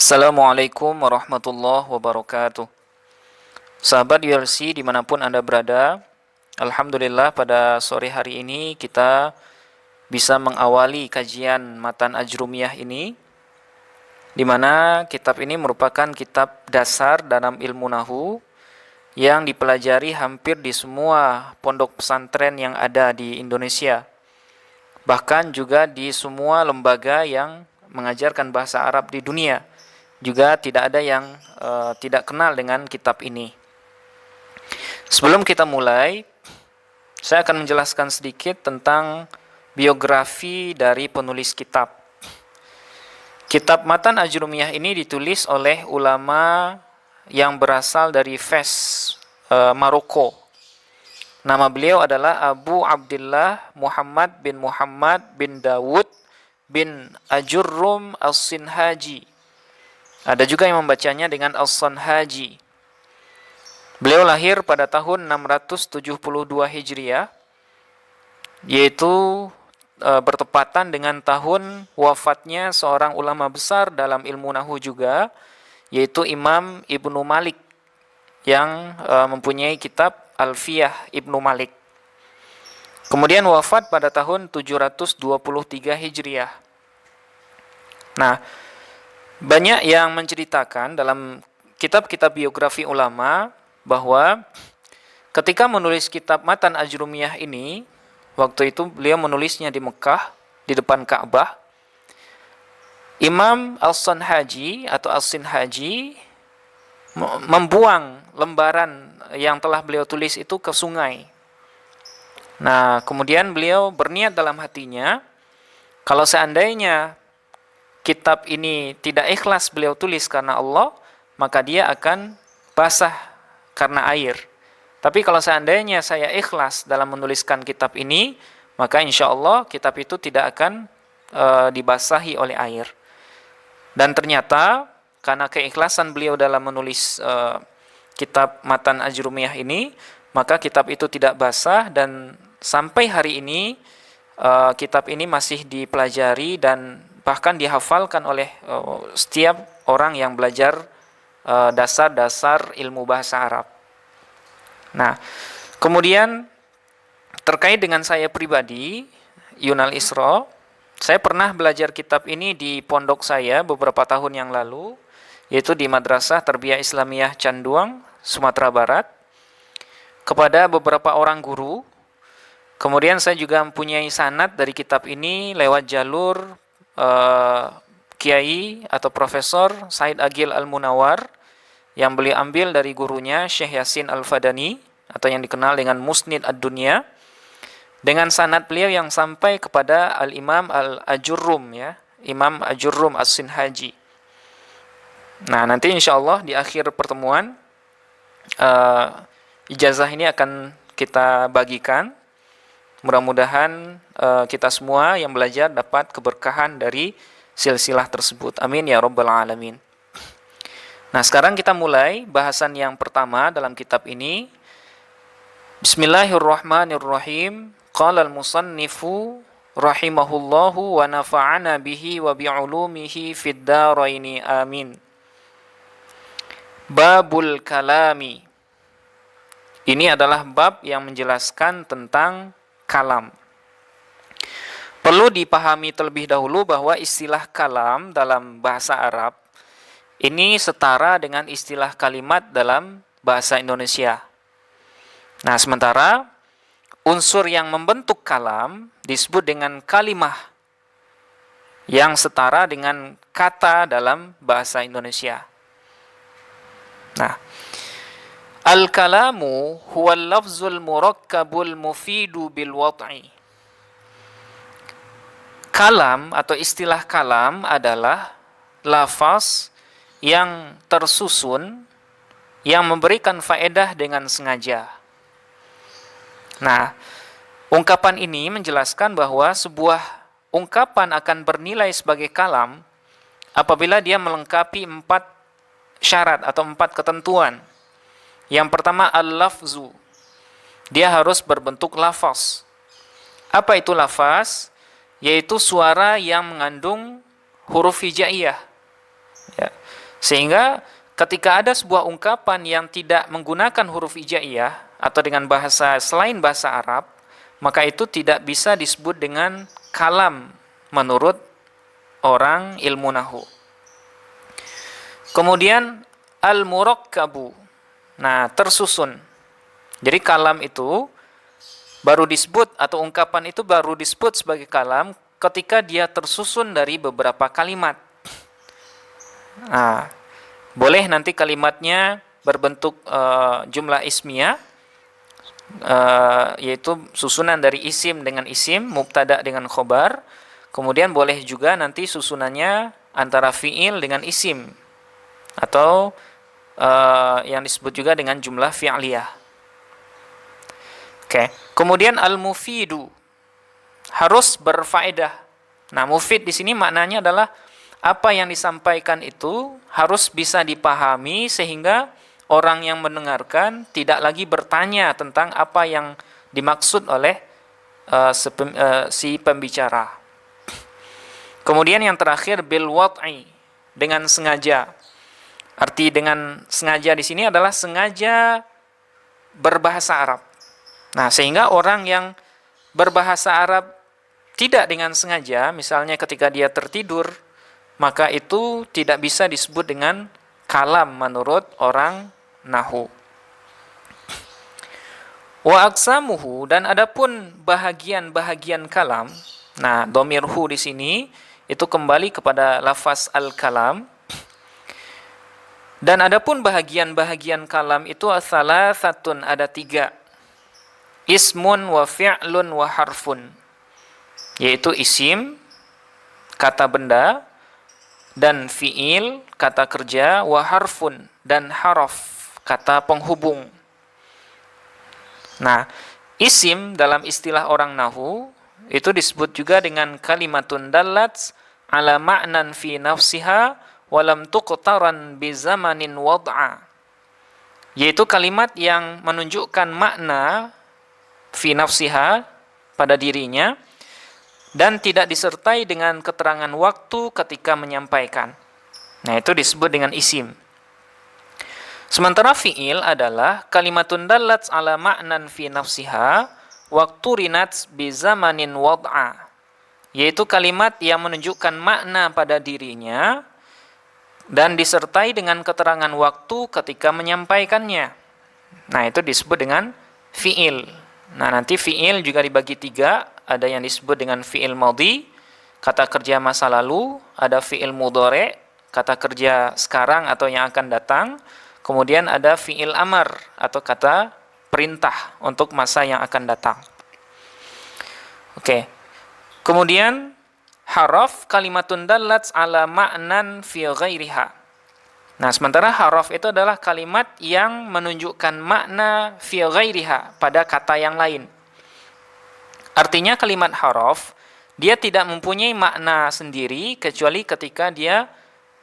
Assalamualaikum warahmatullahi wabarakatuh. Sahabat ULC dimanapun Anda berada, Alhamdulillah pada sore hari ini kita bisa mengawali kajian Matan Ajrumiyah ini, di mana kitab ini merupakan kitab dasar dalam ilmu Nahwu yang dipelajari hampir di semua pondok pesantren yang ada di Indonesia. Bahkan juga di semua lembaga yang mengajarkan bahasa Arab di dunia. Juga tidak ada yang tidak kenal dengan kitab ini. Sebelum kita mulai, saya akan menjelaskan sedikit tentang biografi dari penulis kitab. Kitab Matan Ajrumiyah ini ditulis oleh ulama yang berasal dari Fes, Maroko. Nama beliau adalah Abu Abdullah Muhammad bin Dawud bin Ajurrum As-Sinhaji. Ada juga yang membacanya dengan As-Sanhaji. Beliau lahir pada tahun 672 Hijriah, yaitu bertepatan dengan tahun wafatnya seorang ulama besar dalam ilmu Nahwu juga, yaitu Imam Ibnu Malik, yang mempunyai kitab Alfiyah Ibnu Malik. Kemudian wafat pada tahun 723 Hijriah. Nah, banyak yang menceritakan dalam kitab-kitab biografi ulama bahwa ketika menulis kitab Matan Ajrumiyah ini, waktu itu beliau menulisnya di Mekah, di depan Ka'bah. Imam As-Sanhaji atau As-Sinhaji membuang lembaran yang telah beliau tulis itu ke sungai. Nah, kemudian beliau berniat dalam hatinya, kalau seandainya kitab ini tidak ikhlas beliau tulis karena Allah, maka dia akan basah karena air. Tapi kalau seandainya saya ikhlas dalam menuliskan kitab ini, maka insya Allah kitab itu tidak akan dibasahi oleh air. Dan ternyata karena keikhlasan beliau dalam menulis kitab Matan Ajrumiyah ini, maka kitab itu tidak basah, dan sampai hari ini kitab ini masih dipelajari dan bahkan dihafalkan oleh setiap orang yang belajar dasar-dasar ilmu bahasa Arab. Nah, kemudian terkait dengan saya pribadi, Yunal Isra, saya pernah belajar kitab ini di pondok saya beberapa tahun yang lalu, yaitu di Madrasah Tarbiyah Islamiyah Canduang, Sumatera Barat, kepada beberapa orang guru. Kemudian saya juga mempunyai sanad dari kitab ini lewat jalur Kiai atau Profesor Said Agil Al-Munawar, yang beliau ambil dari gurunya Syekh Yasin Al-Fadani, atau yang dikenal dengan Musnid Ad-Dunya, dengan sanad beliau yang sampai kepada Al-Imam Al-Ajurrum, ya, Imam Ajurrum As-Sinhaji. Nah, nanti insyaallah di akhir pertemuan ijazah ini akan kita bagikan. Mudah-mudahan kita semua yang belajar dapat keberkahan dari silsilah tersebut. Amin ya rabbal alamin. Nah, sekarang kita mulai bahasan yang pertama dalam kitab ini. Bismillahirrahmanirrahim. Qala al-musannifu rahimahullahu wa nafa'ana bihi wa bi'ulumihi fid daraini amin. Babul kalami. Ini adalah bab yang menjelaskan tentang kalam. Perlu dipahami terlebih dahulu bahwa istilah kalam dalam bahasa Arab ini setara dengan istilah kalimat dalam bahasa Indonesia. Nah, sementara unsur yang membentuk kalam disebut dengan kalimah, yang setara dengan kata dalam bahasa Indonesia. Nah, al-kalamu huwa al-lafzul murakkabul mufidu bil wad'i. Kalam atau istilah kalam adalah lafaz yang tersusun yang memberikan faedah dengan sengaja. Nah, ungkapan ini menjelaskan bahwa sebuah ungkapan akan bernilai sebagai kalam apabila dia melengkapi 4 syarat atau 4 ketentuan. Yang pertama, al-lafzu. Dia harus berbentuk lafaz. Apa itu lafaz? Yaitu suara yang mengandung huruf hijaiyah. Ya. Sehingga ketika ada sebuah ungkapan yang tidak menggunakan huruf hijaiyah atau dengan bahasa selain bahasa Arab, maka itu tidak bisa disebut dengan kalam menurut orang ilmu nahwu. Kemudian al-murakkabu. Nah, tersusun. Jadi kalam itu baru disebut atau ungkapan itu baru disebut sebagai kalam ketika dia tersusun dari beberapa kalimat. Nah, boleh nanti kalimatnya berbentuk jumlah ismiyah, yaitu susunan dari isim dengan isim, mubtada dengan khobar. Kemudian boleh juga nanti susunannya antara fi'il dengan isim, atau yang disebut juga dengan jumlah fi'liyah. Oke. Kemudian al-mufidu, harus berfaedah. Nah, mufid di sini maknanya adalah apa yang disampaikan itu harus bisa dipahami sehingga orang yang mendengarkan tidak lagi bertanya tentang apa yang dimaksud oleh si pembicara. Kemudian yang terakhir bil wad'i, dengan sengaja. Arti dengan sengaja di sini adalah sengaja berbahasa Arab. Nah, sehingga orang yang berbahasa Arab tidak dengan sengaja, misalnya ketika dia tertidur, maka itu tidak bisa disebut dengan kalam menurut orang nahwu. Wa aqsamuhu, dan adapun bahagian-bahagian kalam. Nah, dhamir hu di sini itu kembali kepada lafaz al-kalam. Dan adapun bahagian-bahagian kalam itu salasatun, ada 3. Ismun wa fi'lun wa harfun, yaitu isim, kata benda, dan fi'il, kata kerja, wa harfun, dan haraf, kata penghubung. Nah, isim dalam istilah orang nahwu itu disebut juga dengan kalimatun dallat ala ma'nan fi nafsiha walam tuqtaran bi zamanin wad'a, yaitu kalimat yang menunjukkan makna fi nafsiha, pada dirinya, dan tidak disertai dengan keterangan waktu ketika menyampaikan. Nah, itu disebut dengan isim. Sementara fi'il adalah kalimatun dallat ala ma'nan fi nafsiha waktu rinat bi zamanin wad'a, yaitu kalimat yang menunjukkan makna pada dirinya dan disertai dengan keterangan waktu ketika menyampaikannya. Nah, itu disebut dengan fi'il. Nah, nanti fi'il juga dibagi 3. Ada yang disebut dengan fi'il madhi, kata kerja masa lalu. Ada fi'il mudhari', kata kerja sekarang atau yang akan datang. Kemudian ada fi'il amar, atau kata perintah untuk masa yang akan datang. Oke. Kemudian haraf kalimatun dallat ala ma'nan fi ghairiha. Nah, sementara haraf itu adalah kalimat yang menunjukkan makna fi ghairiha, pada kata yang lain. Artinya kalimat haraf, dia tidak mempunyai makna sendiri kecuali ketika dia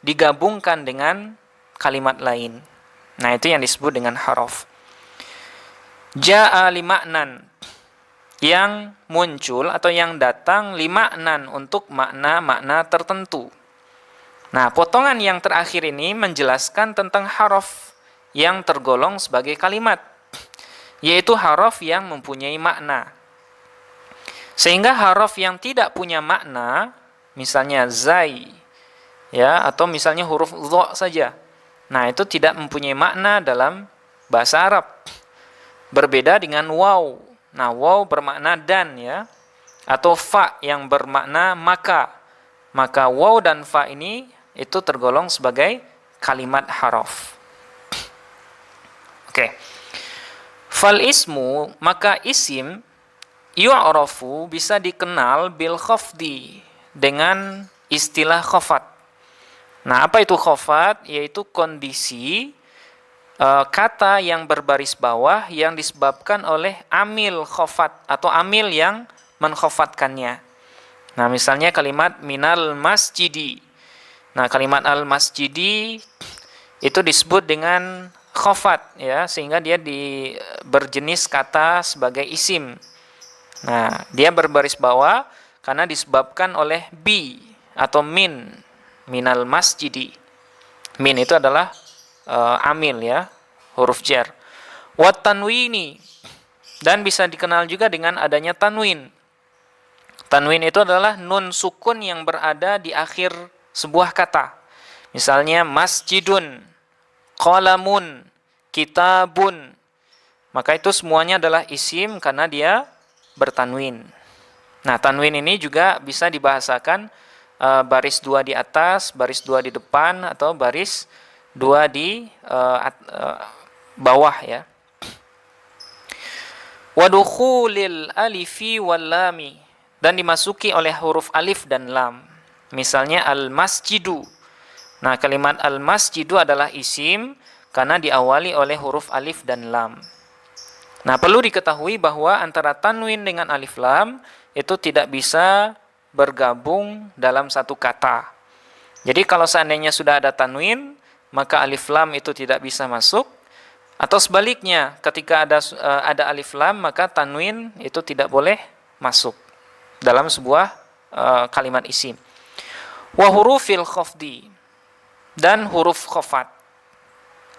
digabungkan dengan kalimat lain. Nah, itu yang disebut dengan haraf. Ja'a lima'nan, yang muncul atau yang datang lima'nan, untuk makna-makna tertentu. Nah, potongan yang terakhir ini menjelaskan tentang haraf yang tergolong sebagai kalimat, yaitu haraf yang mempunyai makna. Sehingga haraf yang tidak punya makna, misalnya zai, ya, atau misalnya huruf dha saja. Nah, itu tidak mempunyai makna dalam bahasa Arab. Berbeda dengan waw. Nah, waw bermakna dan, ya, atau fa yang bermakna maka. Maka waw dan fa ini itu tergolong sebagai kalimat haraf. Oke. Fal ismu, maka isim, yu'rafu, bisa dikenal bil khafdi, dengan istilah khafat. Nah, apa itu khafat? Yaitu kondisi kata yang berbaris bawah yang disebabkan oleh amil khafat atau amil yang mengkhafatkannya. Nah, misalnya kalimat minal masjidi. Nah, kalimat al-masjidi itu disebut dengan khafat, ya, sehingga dia berjenis kata sebagai isim. Nah, dia berbaris bawah karena disebabkan oleh bi atau minal masjidi. Min itu adalah amil ya, huruf jar. Wat tanwini, dan bisa dikenal juga dengan adanya tanwin. Tanwin itu adalah nun sukun yang berada di akhir sebuah kata. Misalnya masjidun, qalamun, kitabun. Maka itu semuanya adalah isim karena dia bertanwin. Nah, tanwin ini juga bisa dibahasakan baris 2 di atas, baris 2 di depan, atau baris 2 di bawah ya. Wadukhulil alifi wal lami, dan dimasuki oleh huruf alif dan lam. Misalnya al-masjidu. Nah, kalimat al-masjidu adalah isim karena diawali oleh huruf alif dan lam. Nah, perlu diketahui bahwa antara tanwin dengan alif lam itu tidak bisa bergabung dalam satu kata. Jadi kalau seandainya sudah ada tanwin, maka alif lam itu tidak bisa masuk. Atau sebaliknya, ketika ada alif lam, maka tanwin itu tidak boleh masuk dalam sebuah kalimat isim. Wa hurufil khafdi, dan huruf khafat.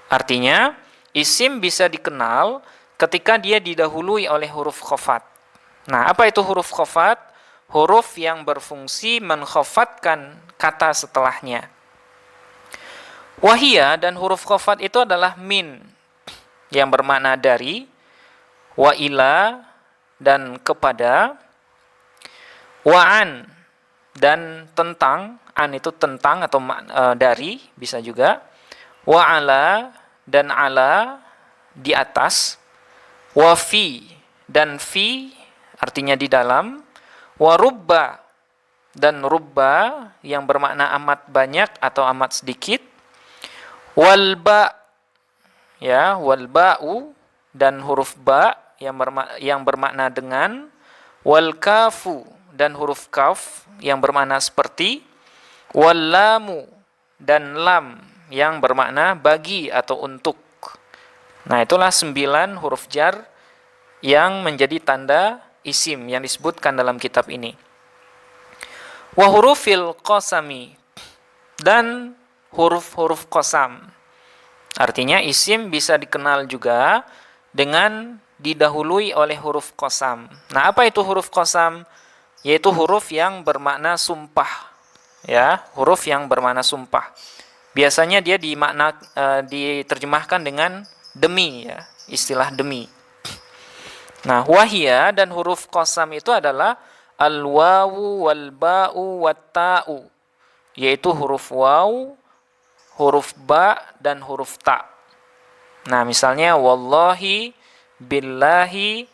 Artinya, isim bisa dikenal ketika dia didahului oleh huruf khafat. Nah, apa itu huruf khafat? Huruf yang berfungsi mengkhafatkan kata setelahnya. Wahia, dan huruf khafat itu adalah min, yang bermakna dari, wa ila, dan kepada, wa an, dan tentang, an itu tentang atau dari, bisa juga, wa ala, dan ala, di atas, wa fi, dan fi, artinya di dalam, wa rubba, dan rubba, yang bermakna amat banyak atau amat sedikit, wal ba, ya, wal ba'u, dan huruf ba yang bermakna dengan, wal kafu, dan huruf kaf yang bermakna seperti, wal lamu, dan lam yang bermakna bagi atau untuk. Nah, itulah 9 huruf jar yang menjadi tanda isim yang disebutkan dalam kitab ini. Wa hurufil qasami, dan huruf-huruf qasam. Artinya isim bisa dikenal juga dengan didahului oleh huruf qasam. Nah, apa itu huruf qasam? Yaitu huruf yang bermakna sumpah. Ya, huruf yang bermakna sumpah. Biasanya dia diterjemahkan dengan demi ya, istilah demi. Nah, wahia, dan huruf qasam itu adalah al-wawu wal ba'u wat ta'u, yaitu huruf waw, huruf ba, dan huruf ta. Nah, misalnya wallahi, billahi,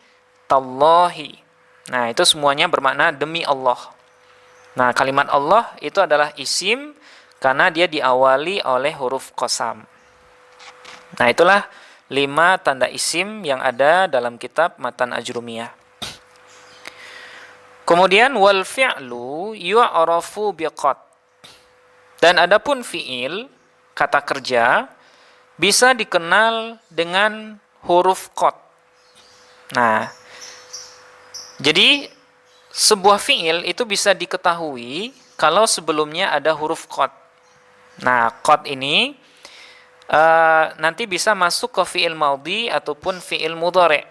tallahi. Nah, itu semuanya bermakna demi Allah. Nah, kalimat Allah itu adalah isim karena dia diawali oleh huruf qasam. Nah, itulah 5 tanda isim yang ada dalam kitab Matan Ajrumiyah. Kemudian wal fi'lu yu'rafu biqad. Dan adapun fi'il, kata kerja, bisa dikenal dengan huruf qad. Nah, jadi sebuah fi'il itu bisa diketahui kalau sebelumnya ada huruf qad. Nah, qad ini nanti bisa masuk ke fi'il madhi ataupun fi'il mudhari'.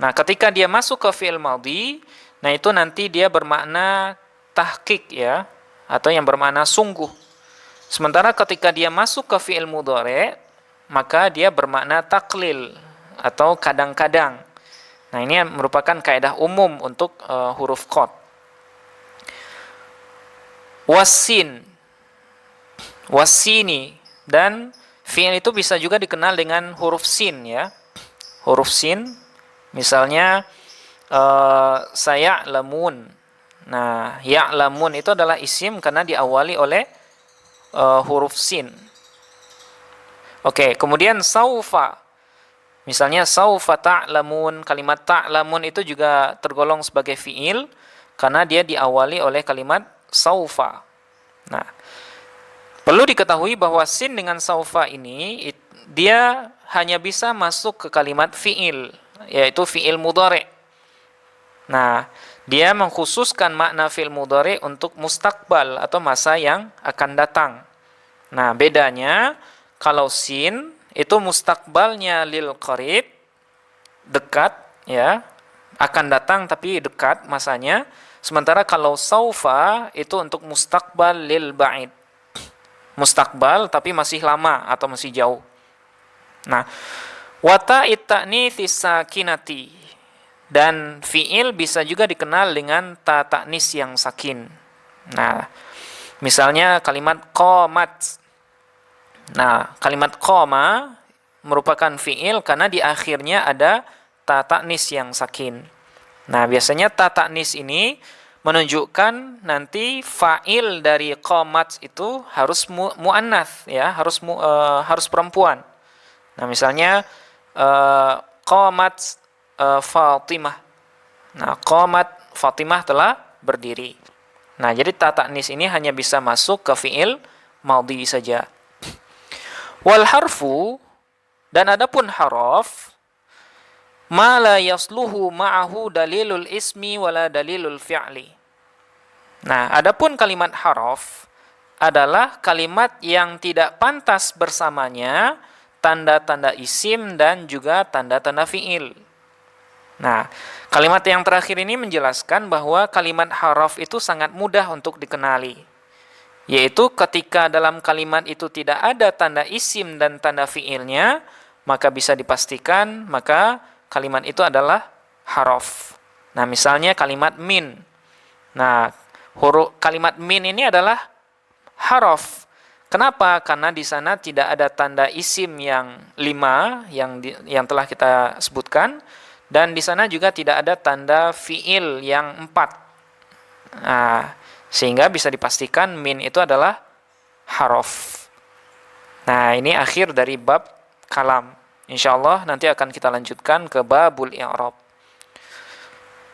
Nah, ketika dia masuk ke fi'il madhi, nah itu nanti dia bermakna tahqiq ya, atau yang bermakna sungguh. Sementara ketika dia masuk ke fi'il mudhari', maka dia bermakna taklil atau kadang-kadang. Nah, ini merupakan kaidah umum untuk huruf qad. Wasin, wasini, dan fi'il itu bisa juga dikenal dengan huruf sin ya. Huruf sin, misalnya saya'lamun. Nah, ya'lamun itu adalah isim karena diawali oleh huruf sin. Oke, kemudian saufa. Misalnya saufa ta'lamun, kalimat ta'lamun itu juga tergolong sebagai fi'il karena dia diawali oleh kalimat saufa. Nah, perlu diketahui bahwa sin dengan saufa ini dia hanya bisa masuk ke kalimat fi'il, yaitu fi'il mudhari'. Nah, dia mengkhususkan makna fi'il mudhari' untuk mustaqbal atau masa yang akan datang. Nah, bedanya kalau sin itu mustakbalnya lil qarib, dekat ya, akan datang tapi dekat masanya. Sementara kalau saufa itu untuk mustakbal lil ba'id. Mustakbal tapi masih lama atau masih jauh. Nah, wata ta'nits sakinati, dan fiil bisa juga dikenal dengan ta ta'nis yang sakin. Nah, misalnya kalimat qamat. Nah, kalimat qama merupakan fiil karena di akhirnya ada ta ta'nis yang sakin. Nah, biasanya ta ta'nis ini menunjukkan nanti fa'il dari qamat itu harus muannats ya, harus perempuan. Nah, misalnya qamat Fatimah. Nah, qamat Fatimah telah berdiri. Nah, jadi ta ta'nis ini hanya bisa masuk ke fiil maudhi saja. Wal harfu, dan adapun haraf, ma la yasluhu ma'ahu dalilul ismi wala dalilul fi'li. Nah, adapun kalimat haraf adalah kalimat yang tidak pantas bersamanya tanda-tanda isim dan juga tanda-tanda fi'il. Nah, kalimat yang terakhir ini menjelaskan bahwa kalimat haraf itu sangat mudah untuk dikenali. Yaitu ketika dalam kalimat itu tidak ada tanda isim dan tanda fi'ilnya, maka bisa dipastikan maka kalimat itu adalah haraf. Nah, misalnya kalimat min. Nah, huruf kalimat min ini adalah haraf. Kenapa? Karena di sana tidak ada tanda isim yang 5 yang telah kita sebutkan, dan di sana juga tidak ada tanda fi'il yang 4. Nah, sehingga bisa dipastikan min itu adalah haraf. Nah, ini akhir dari bab kalam. Insyaallah nanti akan kita lanjutkan ke babul i'rab.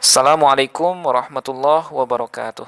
Assalamualaikum warahmatullahi wabarakatuh.